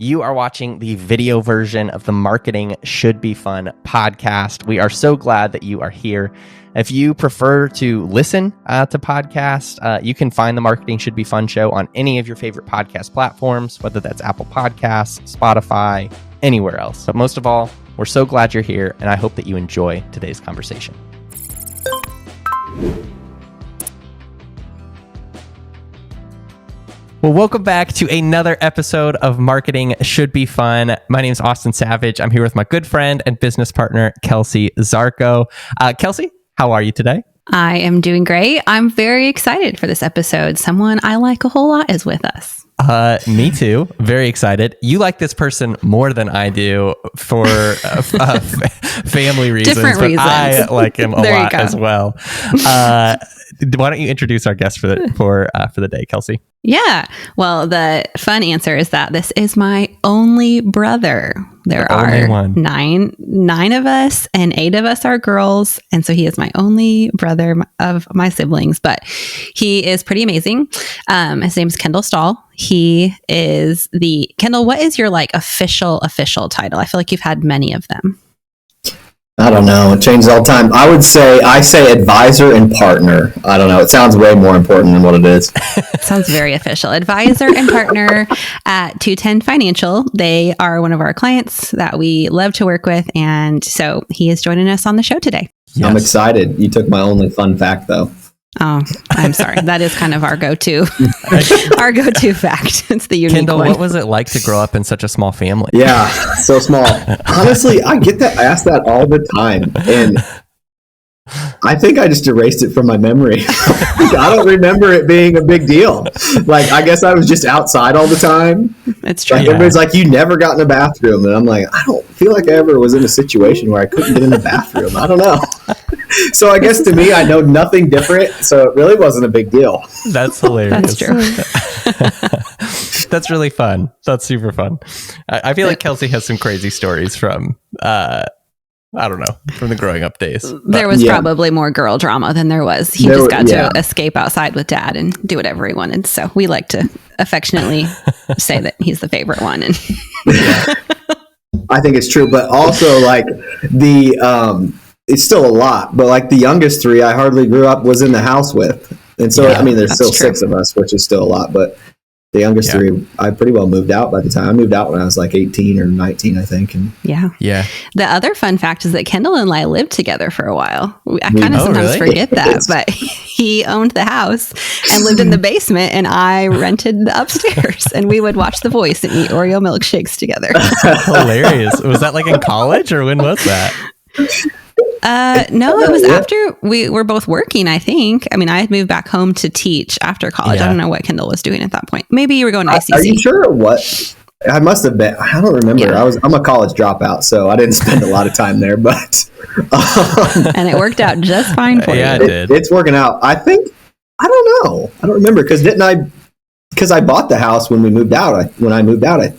You are watching the video version of the Marketing Should Be Fun podcast. We are so glad that you are here. If you prefer to listen to podcasts, you can find the Marketing Should Be Fun show on any of your favorite podcast platforms, whether that's Apple Podcasts, Spotify, anywhere else. But most of all, we're so glad you're here, and I hope that you enjoy today's conversation. Well, welcome back to another episode of Marketing Should Be Fun. My name is Austin Savage. I'm here with my good friend and business partner, Kelsie Zarko. Kelsie, how are you today? I am doing great. I'm very excited for this episode. Someone I like a whole lot is with us. Me too. Very excited. You like this person more than I do for family reasons. Different reasons. I like him a lot as well. Why don't you introduce our guest for the day, Kelsie? Yeah. Well, the fun answer is that this is my only brother. There are nine of us, and 8 of us are girls. And so he is my only brother of my siblings, but he is pretty amazing. His name is Kendall Stahl. He is Kendall, what is your official title? I feel like you've had many of them. I don't know. It changes all the time. I say advisor and partner. I don't know. It sounds way more important than what it is. Sounds very official. Advisor and partner at 210 Financial. They are one of our clients that we love to work with. And so he is joining us on the show today. Yes. I'm excited. You took my only fun fact, though. Oh, I'm sorry. That is kind of our go-to fact. It's the unique Kendall, one. what was it like to grow up in such a small family? Yeah, so small. Honestly, I get that. I ask that all the time. And I think I just erased it from my memory. I don't remember it being a big deal. I guess I was just outside all the time. It's true. Everybody's like, you never got in a bathroom. And I'm like, I don't feel like I ever was in a situation where I couldn't get in the bathroom. I don't know. So I guess to me, I know nothing different. So it really wasn't a big deal. That's hilarious. That's true. That's really fun. That's super fun. I feel like Kelsie has some crazy stories from, I don't know, from the growing up days. There was probably more girl drama than there was. He just got to escape outside with dad and do whatever he wanted. So we like to affectionately say that he's the favorite one. And I think it's true. But also it's still a lot, but the youngest 3 I hardly grew up was in the house with. And so, there's still true. 6 of us, which is still a lot, but the youngest 3, I pretty well moved out by the time. I moved out when I was 18 or 19, I think. And yeah. The other fun fact is that Kendall and I lived together for a while. I kind of sometimes forget that, but he owned the house and lived in the basement, and I rented the upstairs, and we would watch The Voice and eat Oreo milkshakes together. Hilarious. Was that in college, or when was that? No, it was after we were both working, I think. I had moved back home to teach after college. I don't know what Kendall was doing at that point. Maybe you were going to ICC. Are you sure or what? I must have been. I don't remember. Yeah. I'm a college dropout, so I didn't spend a lot of time there, but and it worked out just fine for you. Yeah, it did. It's working out. I think. I don't know. I don't remember because I bought the house when we moved out. I moved out, I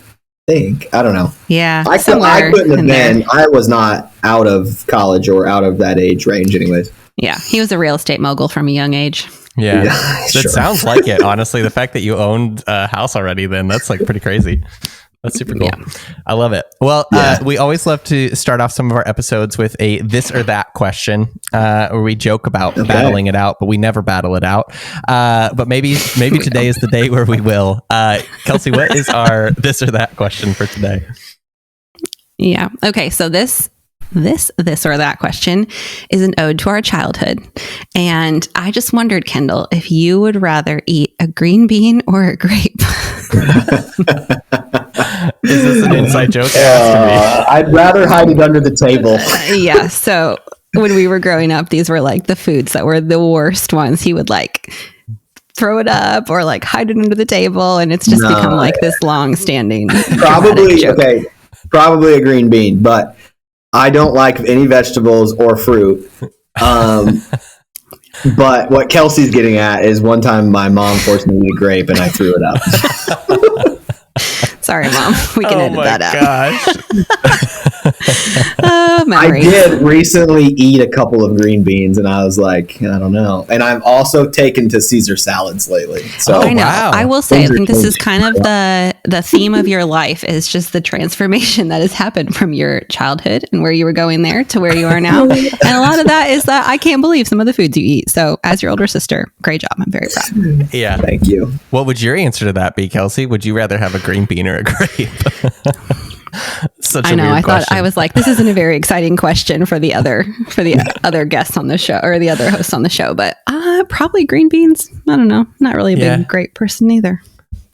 think. I don't know. Yeah. I couldn't have been. I was not out of college or out of that age range anyways. Yeah. He was a real estate mogul from a young age. Yeah. That sounds like it, honestly. The fact that you owned a house already, then that's pretty crazy. That's super cool. Yeah. I love it. Well, we always love to start off some of our episodes with a this or that question, where we joke about battling it out, but we never battle it out. But maybe today is the day where we will. Kelsie, what is our this or that question for today? Yeah. Okay. So this or that question is an ode to our childhood. And I just wondered, Kendall, if you would rather eat a green bean or a grape. Is this an inside joke? I'd rather hide it under the table. Yeah. So when we were growing up, these were the foods that were the worst ones. He would throw it up or hide it under the table. And it's just become this long standing. Probably a green bean, but I don't like any vegetables or fruit. But what Kelsey's getting at is one time my mom forced me to eat a grape and I threw it up. Sorry, Mom. We can edit that out. I did recently eat a couple of green beans, and I was like, I don't know. And I've also taken to Caesar salads lately. So I know. Wow. I will say, I think this is kind of the theme of your life is just the transformation that has happened from your childhood and where you were going there to where you are now. And a lot of that is that I can't believe some of the foods you eat. So as your older sister, great job. I'm very proud. Yeah. Thank you. What would your answer to that be, Kelsie? Would you rather have a green bean or a grape? I know. I thought I was like, this isn't a very exciting question for the other guests on the show or the other hosts on the show, but probably green beans. I don't know. Not really a big grape person either.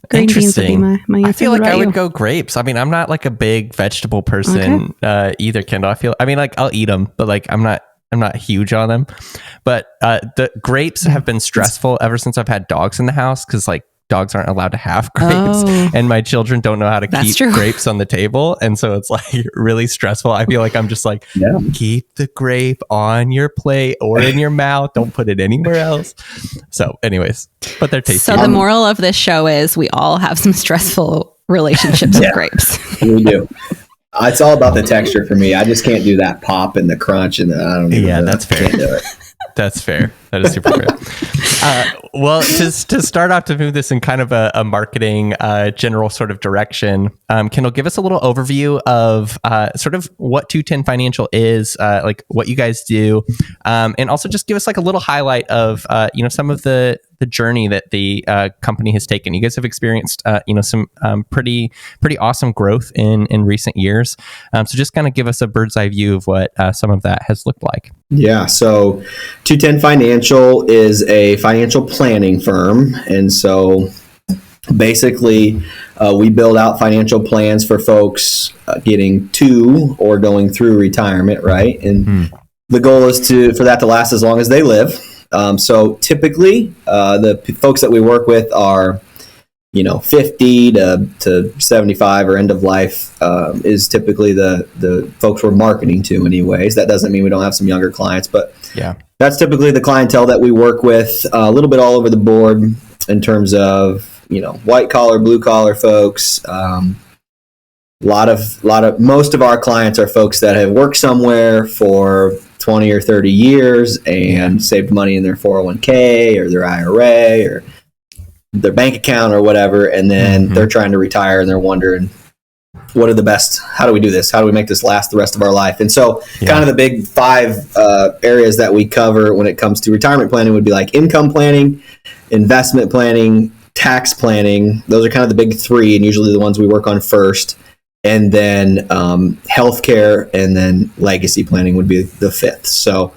Green beans would be my answer. I feel like I would go grapes. I mean, I'm not like a big vegetable person either, Kendall. I'll eat them, but like I'm not huge on them. But the grapes have been stressful ever since I've had dogs in the house because like dogs aren't allowed to have grapes and my children don't know how to keep grapes on the table. And so it's like really stressful. I feel like I'm just like, keep the grape on your plate or in your mouth. Don't put it anywhere else. So anyways, but they're tasty. So the moral of this show is we all have some stressful relationships with grapes. We do. It's all about the texture for me. I just can't do that pop and the crunch and I don't even know. That's fair. Can't do it. That's fair. That is super fair. Well, just to start off to move this in kind of a marketing general sort of direction, Kendall, give us a little overview of sort of what 210 Financial is, like what you guys do, and also just give us like a little highlight of some of the journey that the company has taken. You guys have experienced some pretty awesome growth in recent years. So just kind of give us a bird's eye view of what some of that has looked like. Yeah. So 210 Financial is a financial planning firm. And so basically we build out financial plans for folks getting to or going through retirement, right? And the goal is for that to last as long as they live. So typically the folks that we work with are 50 to 75 or end of life is typically the folks we're marketing to anyways. That doesn't mean we don't have some younger clients, but that's typically the clientele that we work with a little bit all over the board in terms of, white collar, blue collar folks. Most of our clients are folks that have worked somewhere for 20 or 30 years and saved money in their 401k or their IRA or their bank account or whatever, and then they're trying to retire and they're wondering how do we do this? How do we make this last the rest of our life? And so kind of the big 5 areas that we cover when it comes to retirement planning would be like income planning, investment planning, tax planning. Those are kind of the big 3 and usually the ones we work on first. And then healthcare and then legacy planning would be the 5th. So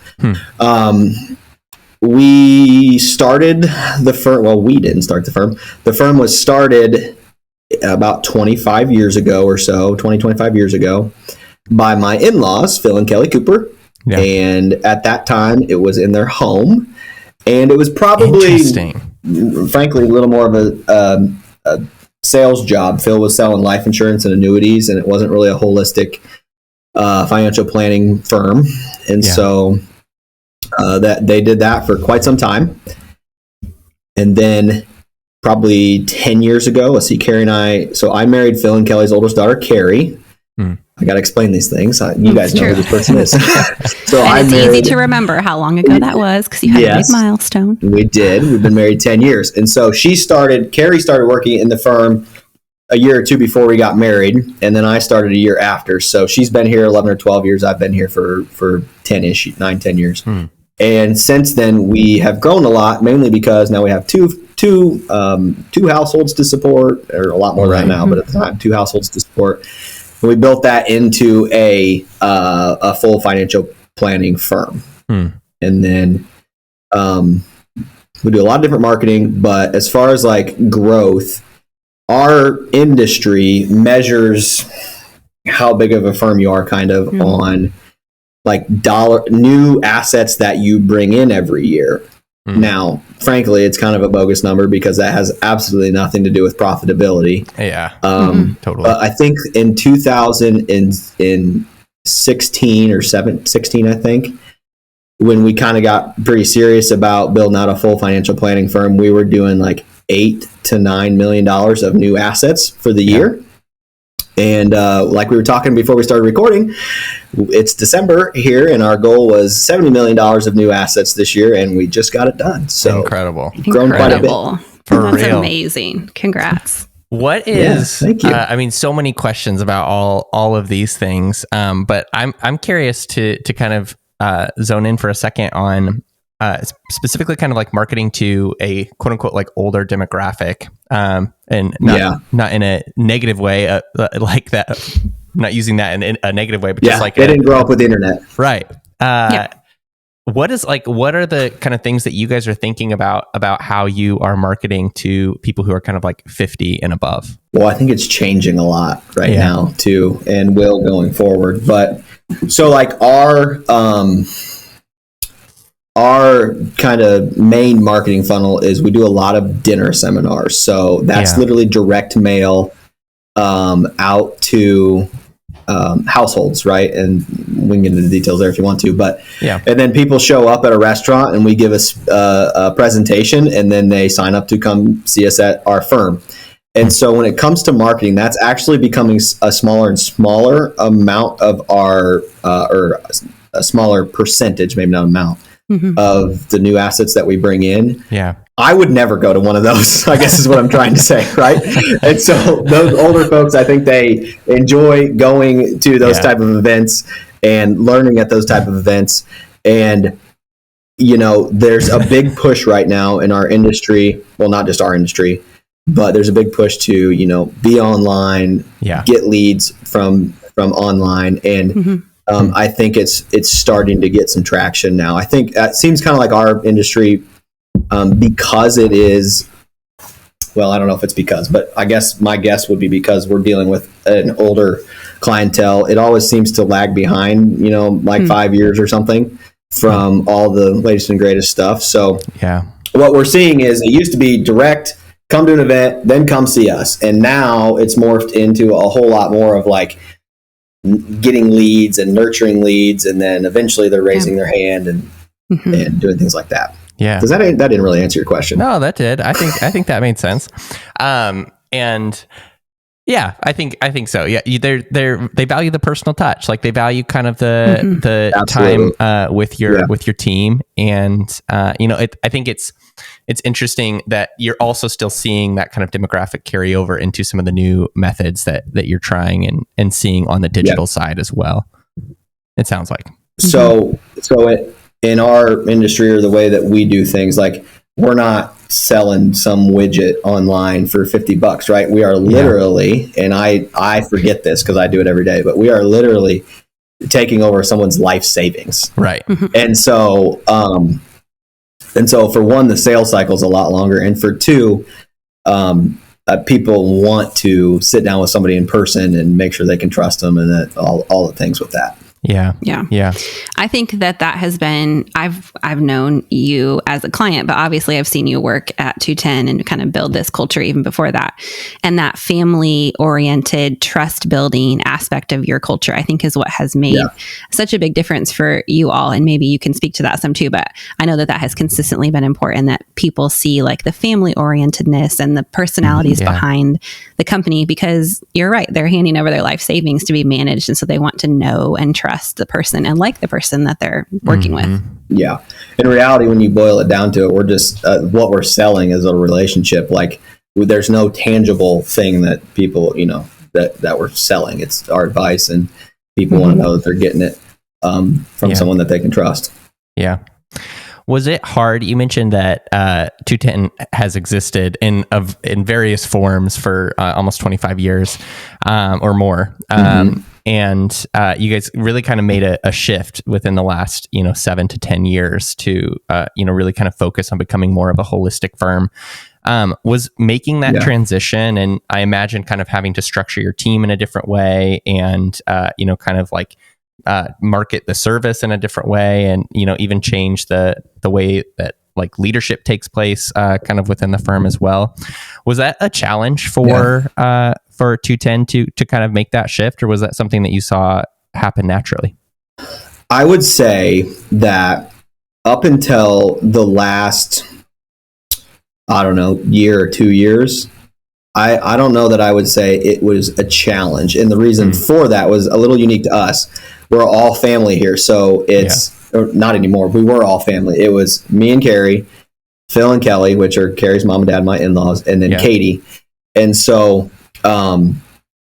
we started the firm. Well, we didn't start the firm. The firm was started about 25 years ago or so, 25 years ago, by my in-laws, Phil and Kelly Cooper. Yeah. And at that time, it was in their home. And it was probably, frankly, a little more of a sales job. Phil was selling life insurance and annuities, and it wasn't really a holistic financial planning firm. And so that they did that for quite some time. And then probably 10 years ago, let's see, Carrie and I married Phil and Kelly's oldest daughter, Carrie. I got to explain these things. You guys know who this person is. So it's easy to remember how long ago that was because you had a big milestone. We did. We've been married 10 years. And so Carrie started working in the firm a year or 2 before we got married. And then I started a year after. So she's been here 11 or 12 years. I've been here for 10-ish, 9-10 years. And since then we have grown a lot, mainly because now we have two households to support, or a lot more right now, but at the time, 2 households to support. And we built that into a full financial planning firm. And then we do a lot of different marketing, but as far as like growth, our industry measures how big of a firm you are kind of on like new assets that you bring in every year. Now, frankly, it's kind of a bogus number because that has absolutely nothing to do with profitability. Yeah, totally. But I think in 2016 or 16, I think, when we kind of got pretty serious about building out a full financial planning firm, we were doing like $8 to $9 million of new assets for the year. And like we were talking before we started recording, it's December here, and our goal was $70 million of new assets this year, and we just got it done. So incredible. Grown quite a bit. For That's real. amazing. Congrats. What is, thank you. I mean, so many questions about all of these things. But I'm curious to kind of zone in for a second on specifically kind of like marketing to a quote unquote like older demographic, and not in a negative way, like that. Not using that in a negative way, but just like they didn't grow up with the internet, right? What are the kind of things that you guys are thinking about how you are marketing to people who are kind of like 50 and above? Well, I think it's changing a lot right now too, and will going forward. But so like our kind of main marketing funnel is we do a lot of dinner seminars. So that's literally direct mail out to households, right? And we can get into the details there if you want to, but and then people show up at a restaurant and we give us a presentation, and then they sign up to come see us at our firm. And so when it comes to marketing, that's actually becoming a smaller and smaller amount of our or a smaller percentage, maybe not amount, of the new assets that we bring in. I would never go to one of those, I guess is what I'm trying to say, right? And so those older folks, I think they enjoy going to those type of events and learning at those type of events. And, you know, there's a big push right now in our industry, well, not just our industry, but there's a big push to, you know, be online, get leads from online. And I think it's starting to get some traction now. I think it seems kind of like our industry, because it is, well, I don't know if it's because, but I guess my guess would be because we're dealing with an older clientele. It always seems to lag behind, you know, like 5 years or something from all the latest and greatest stuff. So what we're seeing is it used to be direct, come to an event, then come see us. And now it's morphed into a whole lot more of like getting leads and nurturing leads. And then eventually they're raising their hand and doing things like that. Because that didn't really answer your question. No, that did. I think that made sense. And yeah, I think so. Yeah, they value the personal touch. Like they value kind of the time with your team. And you know, I think it's interesting that you're also still seeing that kind of demographic carry over into some of the new methods that you're trying and seeing on the digital side as well. It sounds like. So in our industry, or the way that we do things, like we're not selling some widget online for $50, right? We are literally, and I forget this because I do it every day, but we are literally taking over someone's life savings. Right. And so for one, the sales cycle is a lot longer. And for two, people want to sit down with somebody in person and make sure they can trust them, and that all the things with that. Yeah. I think that has been, I've known you as a client, but obviously I've seen you work at 210 and kind of build this culture even before that. And that family oriented trust building aspect of your culture, I think is what has made such a big difference for you all. And maybe you can speak to that some too, but I know that has consistently been important, that people see like the family orientedness and the personalities behind the company, because you're right, they're handing over their life savings to be managed. And so they want to know and trust the person and like the person that they're working with. Yeah. In reality, when you boil it down to it, we're just, what we're selling is a relationship. Like there's no tangible thing that people, you know, that we're selling. It's our advice, and people want to know that they're getting it from someone that they can trust. Yeah. Was it hard? You mentioned that 210 has existed in various forms for almost 25 years or more. And you guys really kind of made a shift within the last, 7 to 10 years to, really kind of focus on becoming more of a holistic firm. Was making that transition, and I imagine kind of having to structure your team in a different way, and, kind of like market the service in a different way, and, even change the way that like leadership takes place kind of within the firm as well. Was that a challenge for 210 to kind of make that shift, or was that something that you saw happen naturally? I would say that up until the last, year or 2 years, I don't know that I would say it was a challenge. And the reason for that was a little unique to us. We're all family here. So it's or not anymore. We were all family. It was me and Carrie, Phil and Kelly, which are Carrie's mom and dad, my in-laws, and then Katie. And so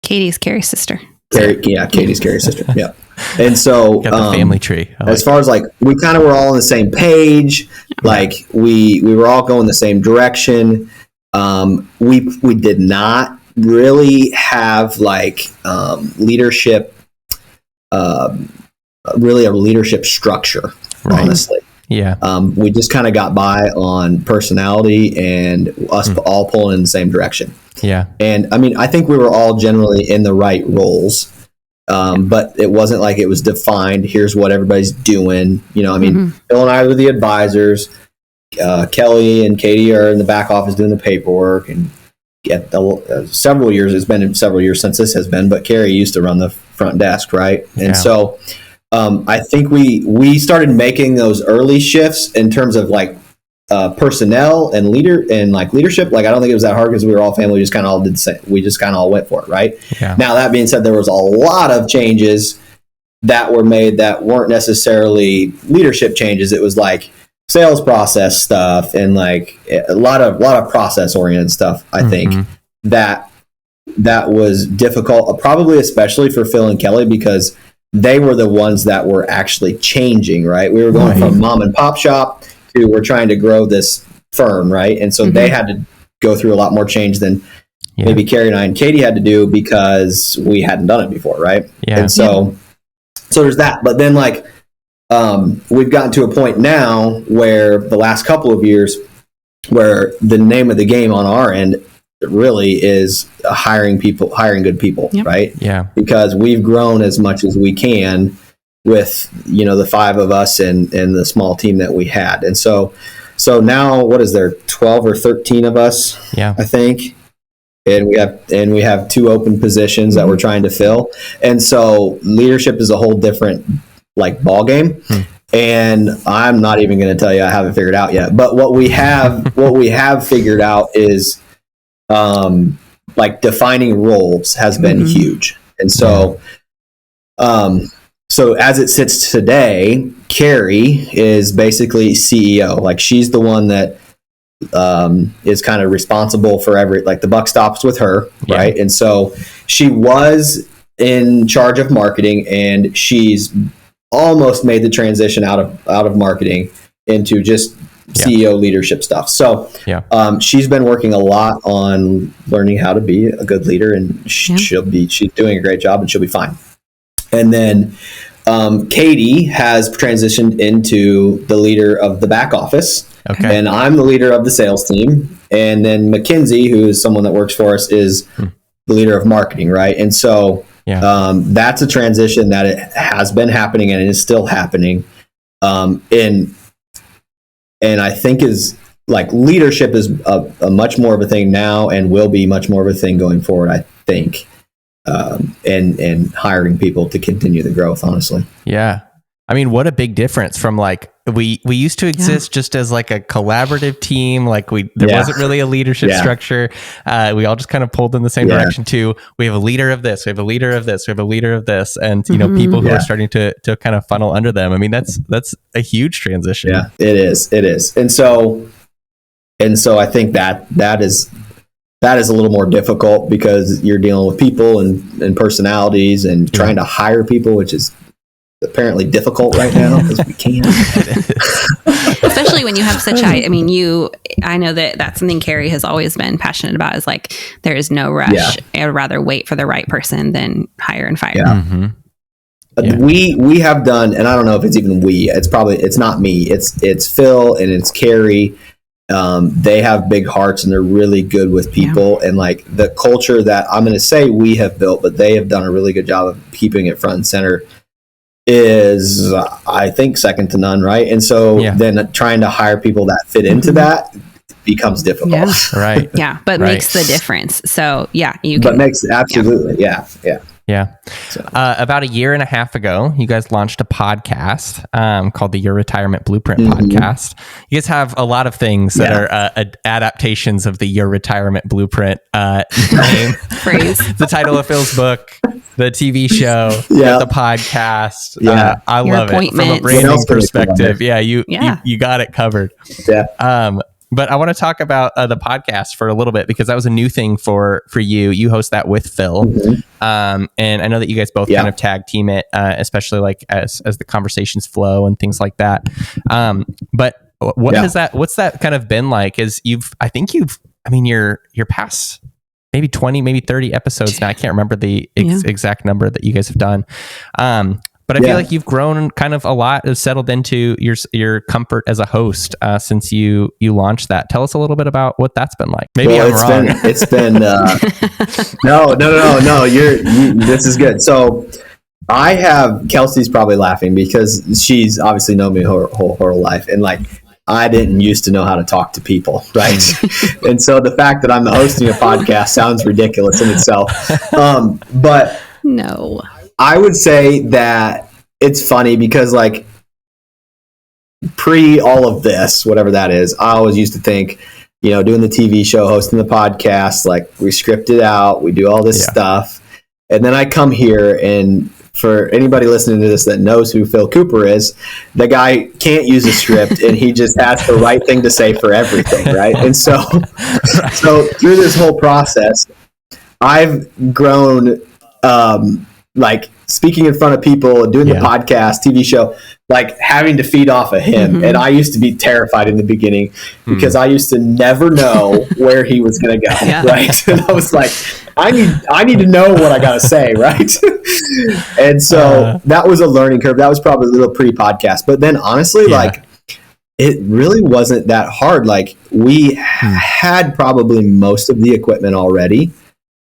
Katie's Carrie's sister. Katie's Carrie's sister. Yeah. And so got the family tree. As far as like, we kind of were all on the same page. Like we were all going the same direction. We did not really have like leadership, really a leadership structure, honestly. Yeah. We just kind of got by on personality and us all pulling in the same direction. Yeah. And I mean, I think we were all generally in the right roles. But it wasn't like it was defined. Here's what everybody's doing. You know, I mean, Phil and I were the advisors. Kelly and Katie are in the back office doing the paperwork. And several years, it's been several years since this has been, but Carrie used to run the front desk, right? And so I think we started making those early shifts in terms of like personnel and leadership. Like, I don't think it was that hard because we were all family. We just kind of all did the same. We just kind of all went for it, right? Yeah. Now, that being said, there was a lot of changes that were made that weren't necessarily leadership changes. It was like sales process stuff and like a lot of process oriented stuff. I think that was difficult, probably especially for Phil and Kelly, because they were the ones that were actually changing, right? We were going from mom and pop shop to we're trying to grow this firm, right? And so they had to go through a lot more change than maybe Carrie and I and Katie had to do because we hadn't done it before, right? Yeah. And so there's that. But then like we've gotten to a point now where the last couple of years where the name of the game on our end really is hiring good people, right? Yeah. Because we've grown as much as we can with, you know, the 5 of us and the small team that we had. And so now, what is there, 12 or 13 of us, I think. And we have 2 open positions that we're trying to fill. And so leadership is a whole different like ball game. And I'm not even going to tell you I haven't figured out yet. But what we have figured out is like defining roles has been huge. And so so as it sits today, Carrie is basically CEO. Like, she's the one that is kind of responsible for like the buck stops with her, right? And so she was in charge of marketing, and she's almost made the transition out of marketing into just CEO leadership stuff. So she's been working a lot on learning how to be a good leader, and she's doing a great job, and she'll be fine. And then Katie has transitioned into the leader of the back office. Okay. And I'm the leader of the sales team. And then Mackenzie, who is someone that works for us, is the leader of marketing, right? And so that's a transition that it has been happening and it is still happening. And I think is like leadership is a much more of a thing now and will be much more of a thing going forward, I think. And hiring people to continue the growth, honestly. Yeah. I mean, what a big difference from like, we used to exist just as like a collaborative team. Like there wasn't really a leadership structure. We all just kind of pulled in the same direction too. We have a leader of this, we have a leader of this, we have a leader of this. And, you know, people who are starting to kind of funnel under them. I mean, that's a huge transition. Yeah, it is. And so I think that is a little more difficult because you're dealing with people and personalities and trying to hire people, which is apparently difficult right now because we can't. Especially when you have such high, I know that's something Carrie has always been passionate about, is like, there is no rush. Yeah. I'd rather wait for the right person than hire and fire. Yeah. We have done, and I don't know if it's even it's not me. It's Phil and it's Carrie. They have big hearts and they're really good with people, and like the culture that I'm going to say we have built, but they have done a really good job of keeping it front and center, is I think second to none, right? And so then trying to hire people that fit into that becomes difficult, right? But makes the difference. So makes absolutely, Yeah. So. About a year and a half ago, you guys launched a podcast called the Your Retirement Blueprint podcast. You guys have a lot of things that are adaptations of the Your Retirement Blueprint name. Phrase. The title of Phil's book, the TV show, the podcast. I love it. From a branding perspective. You got it covered. Yeah. But I want to talk about the podcast for a little bit, because that was a new thing for you. You host that with Phil. And I know that you guys both kind of tag team it, especially like as the conversations flow and things like that. But what's that kind of been like? Is your past maybe 20, maybe 30 episodes now. I can't remember the exact number that you guys have done. But I feel like you've grown kind of a lot, has settled into your comfort as a host since you launched that. Tell us a little bit about what that's been like. Maybe I'm wrong. It's been no. This is good. So I have, Kelsey's probably laughing because she's obviously known me her whole life, and like I didn't used to know how to talk to people, right? And so the fact that I'm hosting a podcast sounds ridiculous in itself. But no. I would say that it's funny because like pre all of this, whatever that is, I always used to think, doing the TV show, hosting the podcast, like we script it out, we do all this stuff. And then I come here, and for anybody listening to this that knows who Phil Cooper is, the guy can't use a script and he just has the right thing to say for everything. Right. And so through this whole process, I've grown, like speaking in front of people and doing the podcast, TV show, like having to feed off of him. And I used to be terrified in the beginning because I used to never know where he was going to go. Right. And I was like, I need to know what I got to say. Right. And so that was a learning curve. That was probably a little pre-podcast, but then honestly, like it really wasn't that hard. Like we had probably most of the equipment already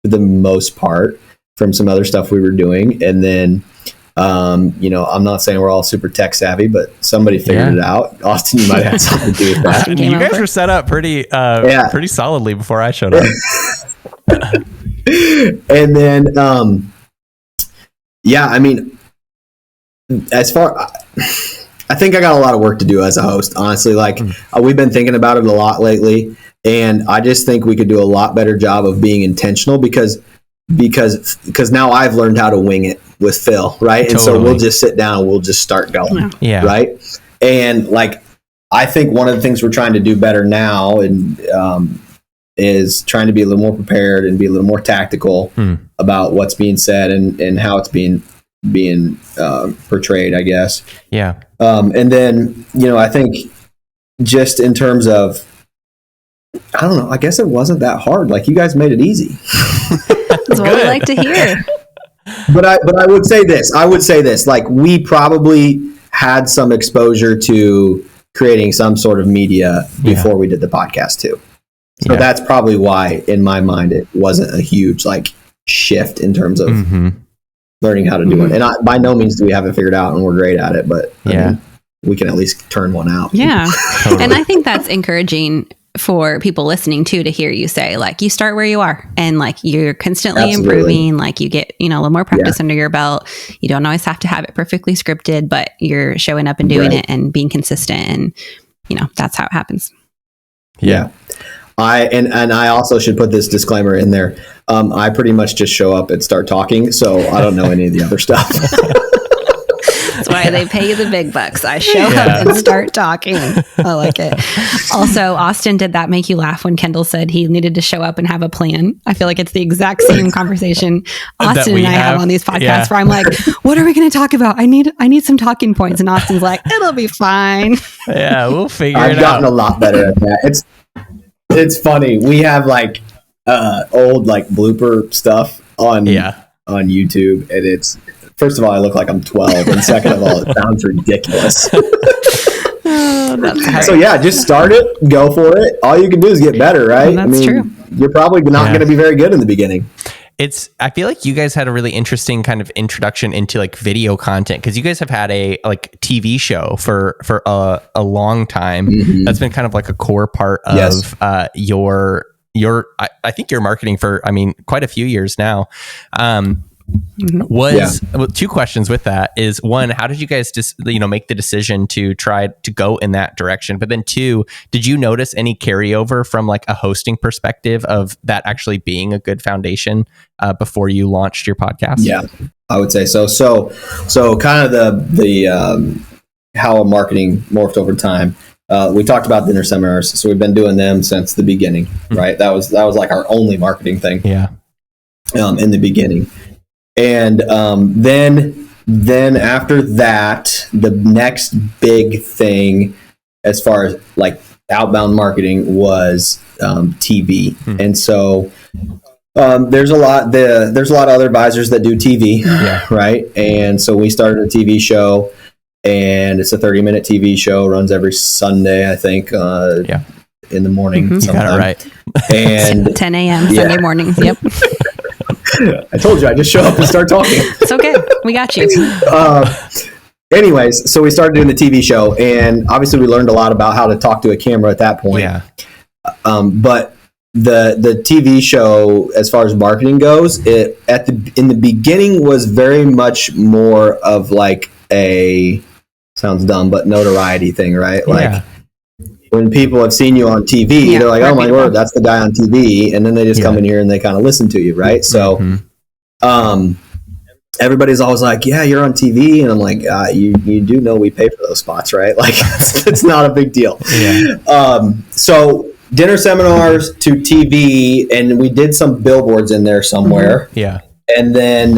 for the most part, from some other stuff we were doing. And then, I'm not saying we're all super tech savvy, but somebody figured it out. Austin, you might have something to do with that. You guys were set up pretty solidly before I showed up. And then, I think I got a lot of work to do as a host, honestly. Like we've been thinking about it a lot lately, and I just think we could do a lot better job of being intentional because now I've learned how to wing it with Phil, right? And so we'll just sit down and we'll just start going, right? And like, I think one of the things we're trying to do better now and is trying to be a little more prepared and be a little more tactical about what's being said and how it's being portrayed, I guess. Yeah. And then, I think just in terms of, I don't know, I guess it wasn't that hard. Like you guys made it easy. That's what we like to hear. But I would say this, like we probably had some exposure to creating some sort of media before we did the podcast too. So that's probably why in my mind, it wasn't a huge like shift in terms of learning how to do it. And by no means do we have it figured out and we're great at it, but I mean, we can at least turn one out. Yeah. Totally. And I think that's encouraging for people listening too, to hear you say like you start where you are and like you're constantly improving, like you get, a little more practice under your belt. You don't always have to have it perfectly scripted, but you're showing up and doing it and being consistent, and that's how it happens. Yeah. I also should put this disclaimer in there. I pretty much just show up and start talking, so I don't know any of the other stuff. That's why they pay you the big bucks. I show up and start talking. I like it. Also, Austin, did that make you laugh when Kendall said he needed to show up and have a plan? I feel like it's the exact same conversation Austin and I have on these podcasts where I'm like, what are we going to talk about? I need some talking points. And Austin's like, it'll be fine. Yeah, we'll figure it out. I've gotten a lot better at that. It's funny. We have like old like blooper stuff on YouTube, and it's, first of all, I look like I'm 12, and second of all, it sounds ridiculous. So just start it, go for it. All you can do is get better, right? That's true. You're probably not going to be very good in the beginning. I feel like you guys had a really interesting kind of introduction into like video content, because you guys have had a like TV show for a long time. That's been kind of like a core part of your I think your marketing for, quite a few years now. Was well, two questions with that is one, how did you guys just make the decision to try to go in that direction? But then two, did you notice any carryover from like a hosting perspective of that actually being a good foundation before you launched your podcast? Yeah, I would say so. So kind of the how marketing morphed over time. We talked about dinner seminars, so we've been doing them since the beginning, right? That was like our only marketing thing. Yeah. In the beginning. And then after that, the next big thing as far as like outbound marketing was TV. And so there's a lot of other advisors that do TV, right? And so we started a TV show, and it's a 30-minute TV show, runs every Sunday, I think, in the morning. You got it right. And 10 a.m. Sunday mornings. Yep. I told you, I just show up and start talking. It's okay. We got you. Anyways, so we started doing the TV show, and obviously we learned a lot about how to talk to a camera at that point. Yeah. But the TV show, as far as marketing goes, in the beginning was very much more of like a, sounds dumb, but notoriety thing, right? Like when people have seen you on TV, they're like, oh my word, that's the guy on TV. And then they just come in here and they kind of listen to you, right? So everybody's always like, yeah, you're on TV. And I'm like, you do know we pay for those spots, right? Like, it's not a big deal. So dinner seminars to TV, and we did some billboards in there somewhere. And then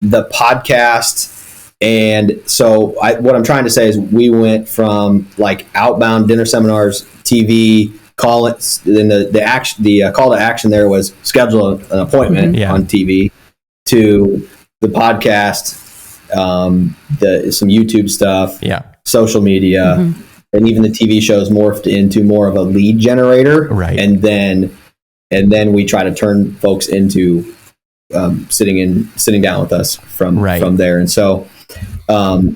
the podcast. And so what I'm trying to say is we went from like outbound dinner seminars, TV, call it, then the call to action there was schedule an appointment on TV, to the podcast, some YouTube stuff, social media, and even the TV shows morphed into more of a lead generator. Right. And then we try to turn folks into sitting down with us from there. And so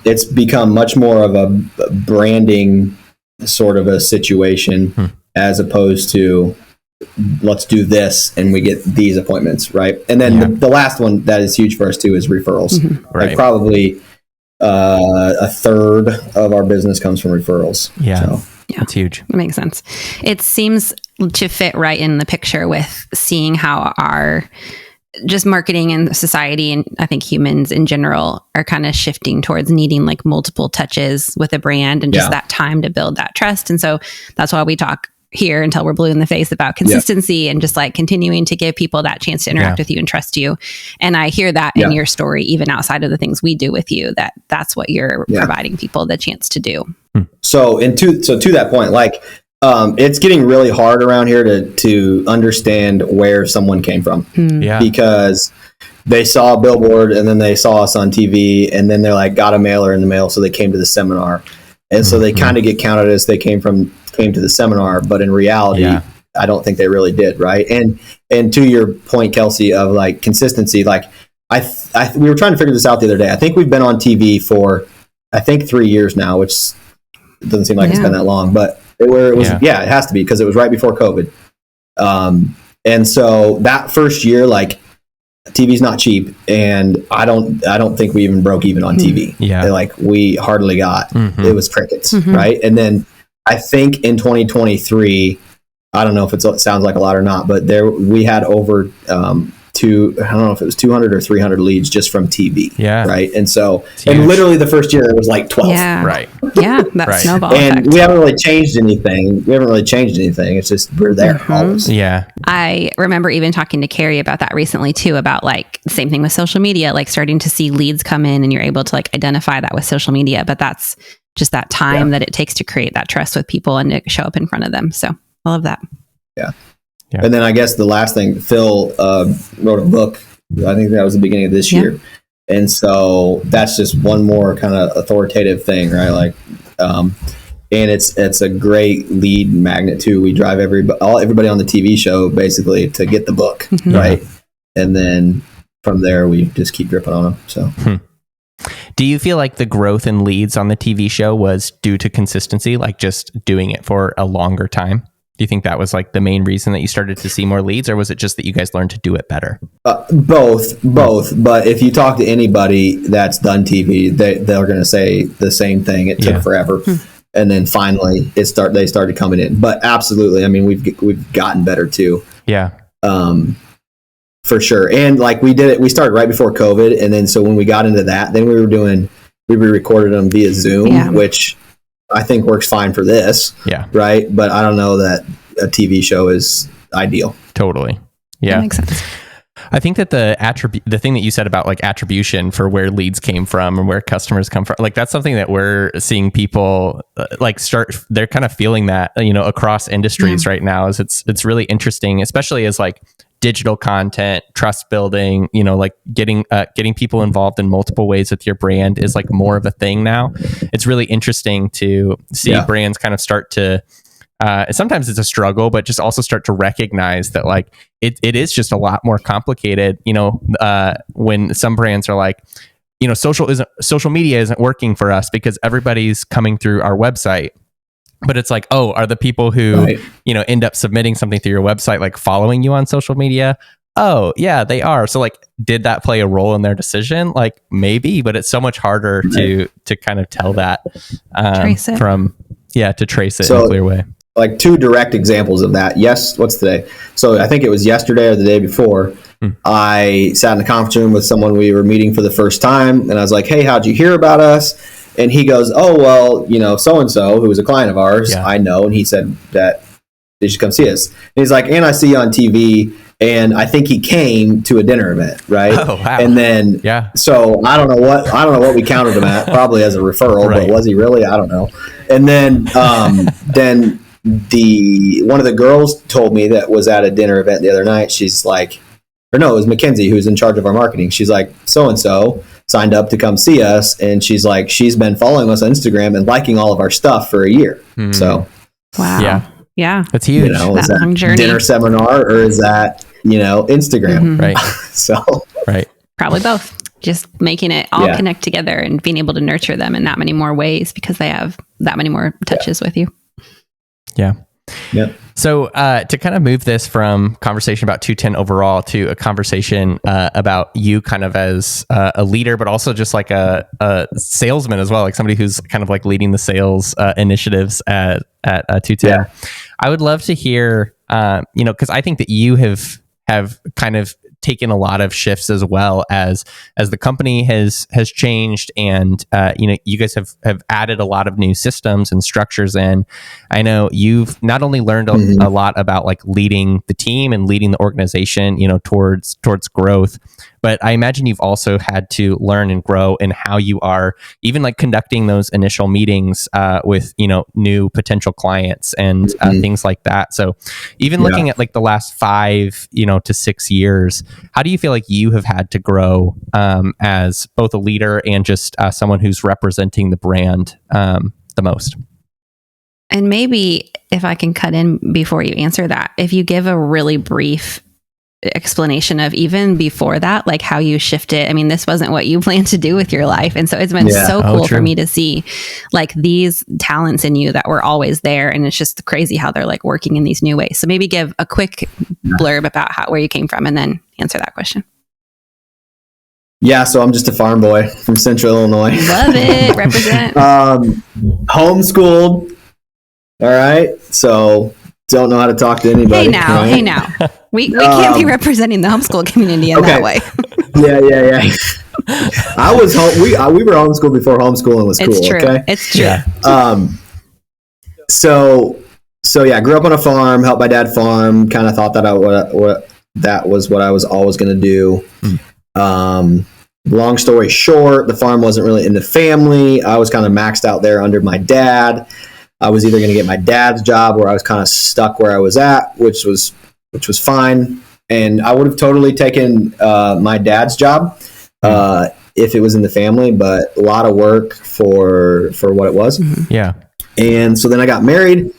it's become much more of a branding sort of a situation as opposed to let's do this and we get these appointments, right? And then the last one that is huge for us too is referrals. Like probably a third of our business comes from referrals. That's huge. That makes sense. It seems to fit right in the picture with seeing how our just marketing and society, and I think humans in general, are kind of shifting towards needing like multiple touches with a brand and just that time to build that trust. And so that's why we talk here until we're blue in the face about consistency and just like continuing to give people that chance to interact with you and trust you. And I hear that in your story, even outside of the things we do with you, that's what you're providing people the chance to do. So to that point, like, it's getting really hard around here to understand where someone came from, because they saw a billboard and then they saw us on TV and then they're like, got a mailer in the mail. So they came to the seminar. And so they kind of get counted as they came to the seminar, but in reality, I don't think they really did. Right. And to your point, Kelsie, of like consistency, like we were trying to figure this out the other day. I think we've been on TV for, 3 years now, which doesn't seem like it's been that long, but it has to be, because it was right before COVID. And so that first year, like, TV's not cheap, and I don't think we even broke even on TV. Like, we hardly got, it was crickets, right? And then I think in 2023, I don't know if it sounds like a lot or not, but we had over I don't know if it was 200 or 300 leads just from TV. Right. And so, and literally the first year it was like 12. Right. That snowball and effect. we haven't really changed anything. It's just, we're there always. I remember even talking to Carrie about that recently too, about like the same thing with social media, like starting to see leads come in and you're able to like identify that with social media, but that's just that time that it takes to create that trust with people and to show up in front of them. So I love that. And then I guess the last thing, Phil wrote a book. I think that was the beginning of this year. And so that's just one more kind of authoritative thing, right? Like, and it's a great lead magnet too. We drive everybody on the TV show basically to get the book, right? And then from there, we just keep dripping on them. So. Do you feel like the growth in leads on the TV show was due to consistency, like just doing it for a longer time? Do you think that was like the main reason that you started to see more leads, or was it just that you guys learned to do it better? Both. But if you talk to anybody that's done TV, they're going to say the same thing. It took forever. And then finally they started coming in. But absolutely. I mean, we've gotten better too. Yeah. For sure. And like we started right before COVID. And then, so when we got into that, then we recorded them via Zoom, which I think works fine for this. Yeah. Right. But I don't know that a TV show is ideal. Totally. Yeah. That makes sense. I think that the thing that you said about like attribution for where leads came from and where customers come from, like that's something that we're seeing people they're kind of feeling that, across industries right now. Is it's really interesting, especially as like digital content, trust building, like getting people involved in multiple ways with your brand is like more of a thing now. It's really interesting to see brands kind of start to, sometimes it's a struggle, but just also start to recognize that like it is just a lot more complicated, when some brands are like, social media isn't working for us because everybody's coming through our website. But it's like, oh, are the people who, end up submitting something through your website, like following you on social media? Oh, yeah, they are. So like, did that play a role in their decision? Like maybe, but it's so much harder to kind of tell that trace it. To trace it in a clear way. Like two direct examples of that. Yes. What's today? So I think it was yesterday or the day before. I sat in a conference room with someone we were meeting for the first time. And I was like, hey, how'd you hear about us? And he goes, oh, well, so-and-so, who was a client of ours, I know. And he said that they should come see us. And he's like, and I see you on TV. And I think he came to a dinner event, right? Oh, wow. And then, so I don't know what we counted him at, probably as a referral, but was he really? I don't know. And then, then one of the girls told me that was at a dinner event the other night. She's like, or no, it was Mackenzie, who's in charge of our marketing. She's like, so-and-so signed up to come see us. And she's like, she's been following us on Instagram and liking all of our stuff for a year. So, wow. Yeah. That's huge. Is that long journey. Dinner seminar, or is that, Instagram? Right. So, right. Probably both. Just making it all connect together and being able to nurture them in that many more ways because they have that many more touches with you. Yeah. Yeah. So to kind of move this from conversation about 210 overall to a conversation about you kind of as a leader, but also just like a salesman as well, like somebody who's kind of like leading the sales initiatives at 210. Yeah. I would love to hear, because I think that you have kind of taken a lot of shifts as well as the company has changed, and you guys have added a lot of new systems and structures in. I know you've not only learned a lot about like leading the team and leading the organization towards growth, but I imagine you've also had to learn and grow in how you are even like conducting those initial meetings with new potential clients and things like that. So even looking at like the last 5 to 6 years, how do you feel like you have had to grow as both a leader and just someone who's representing the brand the most? And maybe if I can cut in before you answer that, if you give a really brief explanation of even before that, like how you shifted. I mean, this wasn't what you planned to do with your life. And so it's been so cool for me to see like these talents in you that were always there. And it's just crazy how they're like working in these new ways. So maybe give a quick blurb about where you came from and then answer that question. Yeah. So I'm just a farm boy from Central Illinois. Love it. Represent. Homeschooled. All right. So don't know how to talk to anybody. Hey now. We can't be representing the homeschool community in that way. Yeah. I was we were homeschooled before homeschooling was cool. It's true. Okay? It's true. Yeah. So yeah, grew up on a farm, helped my dad farm. Kind of thought that that was what I was always going to do. Long story short, the farm wasn't really in the family. I was kind of maxed out there under my dad. I was either going to get my dad's job, or I was kind of stuck where I was at, which was fine. And I would have totally taken my dad's job if it was in the family, but a lot of work for what it was. Yeah. And so then I got married,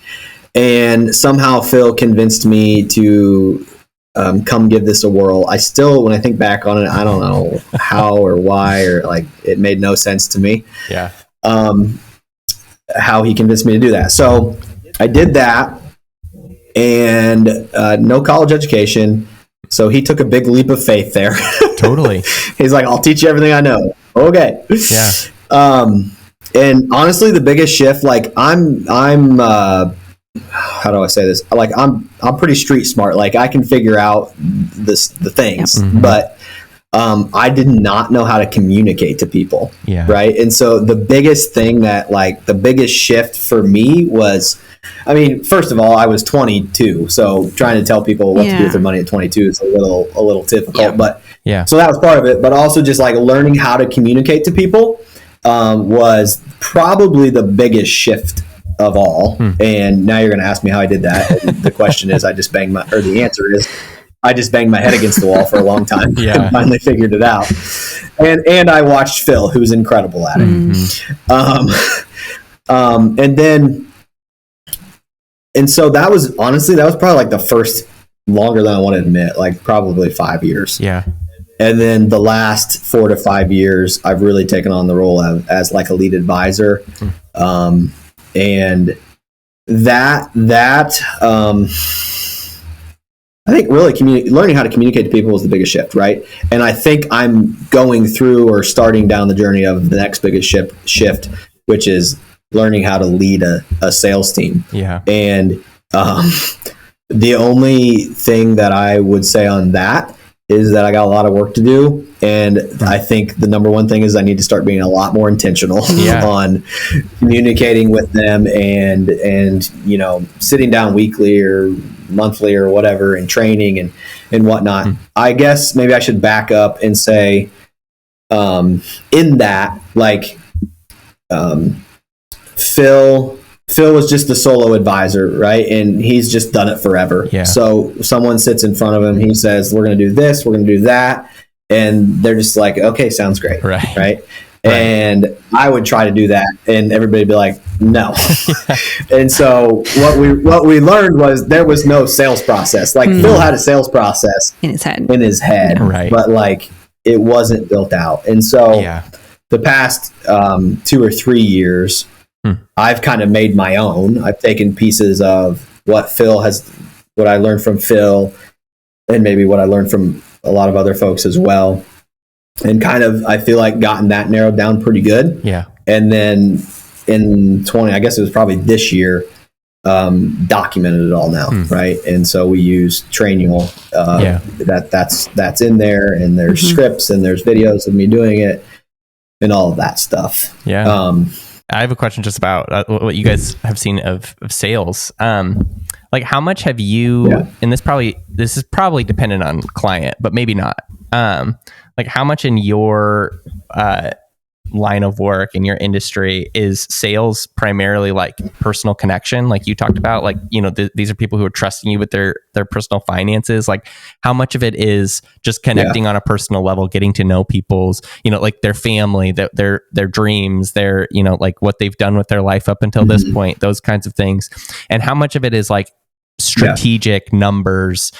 and somehow Phil convinced me to come give this a whirl. I still, when I think back on it, I don't know how or why, or like it made no sense to me. Yeah. How he convinced me to do that. So I did that. and no college education. So he took a big leap of faith there. Totally. He's like, I'll teach you everything I know. Okay. Yeah. And honestly, the biggest shift, like I'm how do I say this? Like I'm pretty street smart. Like I can figure out the things, but I did not know how to communicate to people. Yeah. Right. And so the biggest thing that like the biggest shift for me was, I mean, first of all, I was 22, so trying to tell people what to do with their money at 22 is a little difficult. But so that was part of it. But also just like learning how to communicate to people was probably the biggest shift of all. And now you're going to ask me how I did that. And the question is, the answer is, I just banged my head against the wall for a long time. And finally figured it out. And I watched Phil, who's incredible at it. And so that was probably like the first, longer than I want to admit, like probably 5 years. Yeah. And then the last 4 to 5 years, I've really taken on the role as like a lead advisor. And that I think really learning how to communicate to people was the biggest shift, right? And I think I'm going through or starting down the journey of the next biggest shift, which is learning how to lead a sales team. Yeah. And the only thing that I would say on that is that I got a lot of work to do. And I think the number one thing is I need to start being a lot more intentional on communicating with them and, you know, sitting down weekly or monthly or whatever and training and whatnot. I guess maybe I should back up and say, in that, like, Phil was just the solo advisor, right? And he's just done it forever. Yeah. So someone sits in front of him, he says, we're going to do this, we're going to do that. And they're just like, okay, sounds great. Right. And I would try to do that and everybody would be like, no. And so what we learned was there was no sales process. Like Phil had a sales process in his head, right. But like it wasn't built out. And so the past 2 or 3 years, I've kind of made my own. I've taken pieces of what I learned from Phil and maybe what I learned from a lot of other folks as well. And kind of, I feel like gotten that narrowed down pretty good. Yeah. And then in I guess it was probably this year, documented it all now. Right. And so we use Trainual, that's in there, and there's scripts and there's videos of me doing it and all of that stuff. Yeah. I have a question just about what you guys have seen of sales. Like how much have you, and this is probably dependent on client, but maybe not. Like how much in your line of work in your industry is sales primarily like personal connection, like you talked about, like, you know, these are people who are trusting you with their personal finances. Like how much of it is just connecting on a personal level, getting to know people's, you know, like their family, their dreams, their, you know, like what they've done with their life up until this point, those kinds of things. And how much of it is like strategic numbers,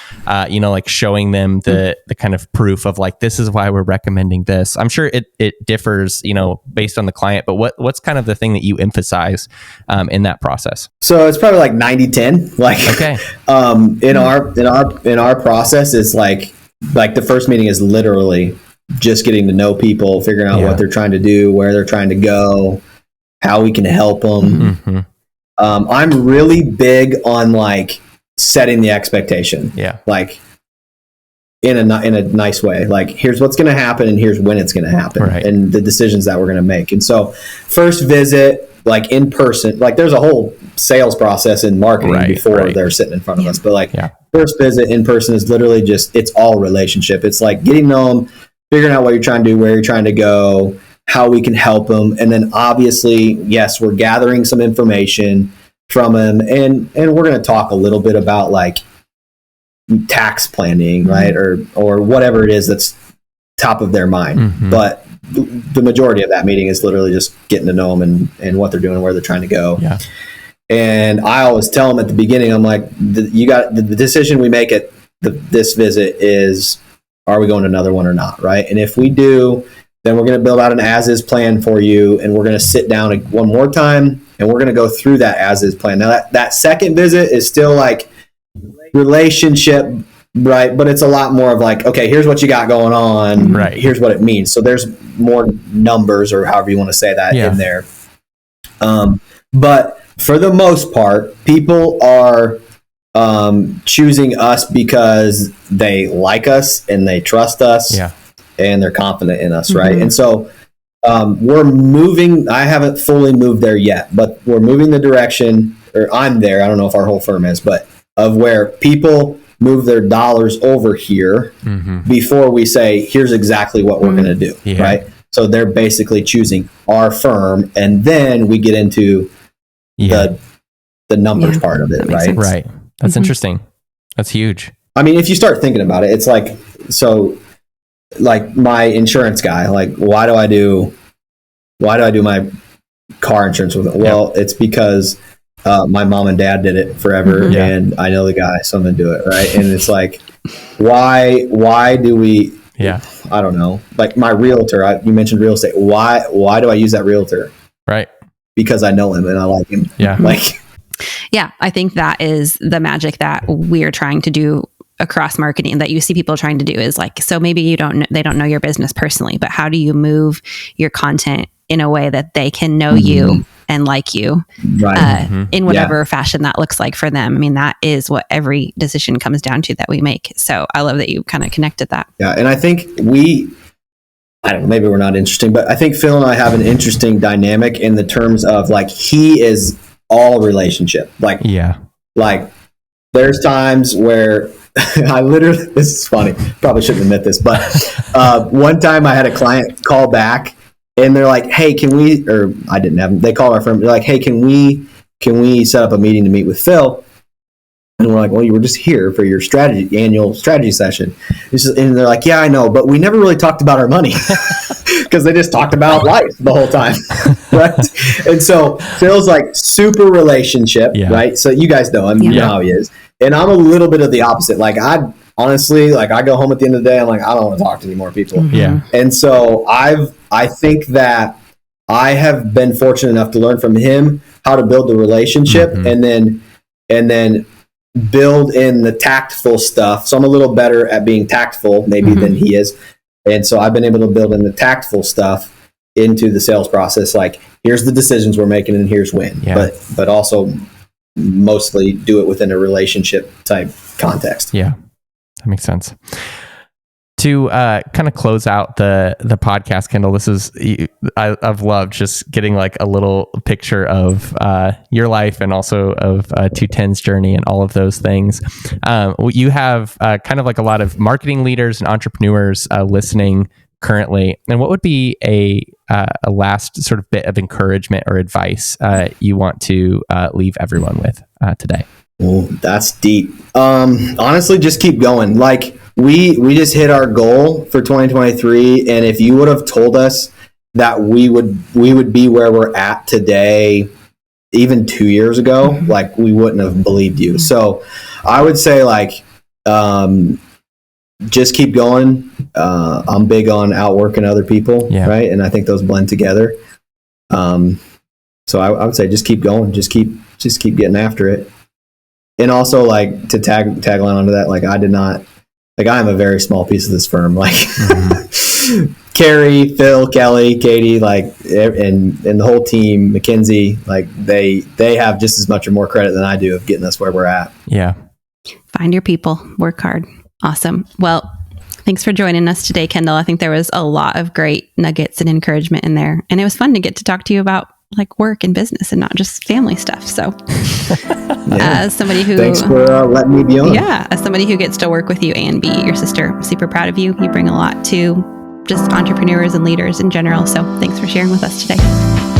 you know, like showing them the kind of proof of like, this is why we're recommending this. I'm sure it differs, you know, based on the client, but what's kind of the thing that you emphasize in that process? So it's probably like 90-10. Like, okay. In our process, it's like the first meeting is literally just getting to know people, figuring out what they're trying to do, where they're trying to go, how we can help them. I'm really big on like setting the expectation. Yeah. Like in a nice way. Like here's what's going to happen and here's when it's going to happen and the decisions that we're going to make. And so first visit, like in person, like there's a whole sales process in marketing before they're sitting in front of us. But like first visit in person is literally just, it's all relationship. It's like getting to know them, figuring out what you're trying to do, where you're trying to go, how we can help them. And then obviously, yes, we're gathering some information from them, and we're going to talk a little bit about like tax planning, right? Or whatever it is that's top of their mind. But the majority of that meeting is literally just getting to know them and what they're doing, where they're trying to go. Yeah. And I always tell them at the beginning, I'm like, the decision we make at this visit is, are we going to another one or not? Right. And if we do, then we're going to build out an as-is plan for you, and we're going to sit down one more time, and we're going to go through that as-is plan. Now, that second visit is still like relationship, right? But it's a lot more of like, okay, here's what you got going on. Right. Here's what it means. So there's more numbers, or however you want to say that, in there. But for the most part, people are choosing us because they like us and they trust us, and they're confident in us, right? And so we're moving. I haven't fully moved there yet, but we're moving the direction, or I'm there. I don't know if our whole firm is, but of where people move their dollars over here before we say, here's exactly what we're going to do, right? So they're basically choosing our firm, and then we get into the numbers part of it, right? Right. That's interesting. That's huge. I mean, if you start thinking about it, it's like, so like my insurance guy, like, why do I do my car insurance with it? Well, it's because my mom and dad did it forever, and I know the guy, so I'm gonna do it, right? And it's like, why do we? I don't know. Like my realtor, you mentioned real estate. Why do I use that realtor? Right. Because I know him and I like him. Yeah, I think that is the magic that we're trying to do across marketing, that you see people trying to do, is like, so maybe they don't know your business personally, but how do you move your content in a way that they can know you and like you in whatever fashion that looks like for them? I mean, that is what every decision comes down to that we make. So I love that you kind of connected that. Yeah. And I think I don't know, maybe we're not interesting, but I think Phil and I have an interesting dynamic in the terms of like, he is all relationship. Like there's times where I literally, this is funny, probably shouldn't admit this, but one time I had a client call back and they're like, hey, can we, or I didn't have them, they called our firm, they're like, hey, can we set up a meeting to meet with Phil? And we're like, well, you were just here for your annual strategy session. And they're like, yeah, I know, but we never really talked about our money because they just talked about life the whole time. Right. And so Phil's like super relationship, right? So you guys know him, you know how he is. And I'm a little bit of the opposite. Like I go home at the end of the day, I'm like, I don't want to talk to any more people. Yeah. And so I think that I have been fortunate enough to learn from him how to build the relationship and then build in the tactful stuff. So I'm a little better at being tactful maybe than he is. And so I've been able to build in the tactful stuff into the sales process. Like, here's the decisions we're making and here's when, but also mostly do it within a relationship type context. Yeah, that makes sense. To kind of close out the podcast, Kendall, this is I've loved just getting like a little picture of your life and also of 210's journey and all of those things. You have kind of like a lot of marketing leaders and entrepreneurs listening currently. And what would be a last sort of bit of encouragement or advice you want to leave everyone with today? Oh, that's deep. Honestly, just keep going. Like, we just hit our goal for 2023, and if you would have told us that we would be where we're at today even 2 years ago, like, we wouldn't have believed you. So I would say, like, just keep going. I'm big on outworking other people, right? And I think those blend together. So I would say just keep going, just keep getting after it. And also, like, to tagline onto that, like, I am a very small piece of this firm. Like, Carrie, Phil, Kelly, Katie, like, and the whole team, Mackenzie, like, they have just as much or more credit than I do of getting us where we're at. Yeah. Find your people, work hard. Awesome. Well, thanks for joining us today, Kendall. I think there was a lot of great nuggets and encouragement in there. And it was fun to get to talk to you about like work and business and not just family stuff. So as somebody who... Thanks for letting me be on. Yeah. As somebody who gets to work with you and be your sister, I'm super proud of you. You bring a lot to just entrepreneurs and leaders in general. So thanks for sharing with us today.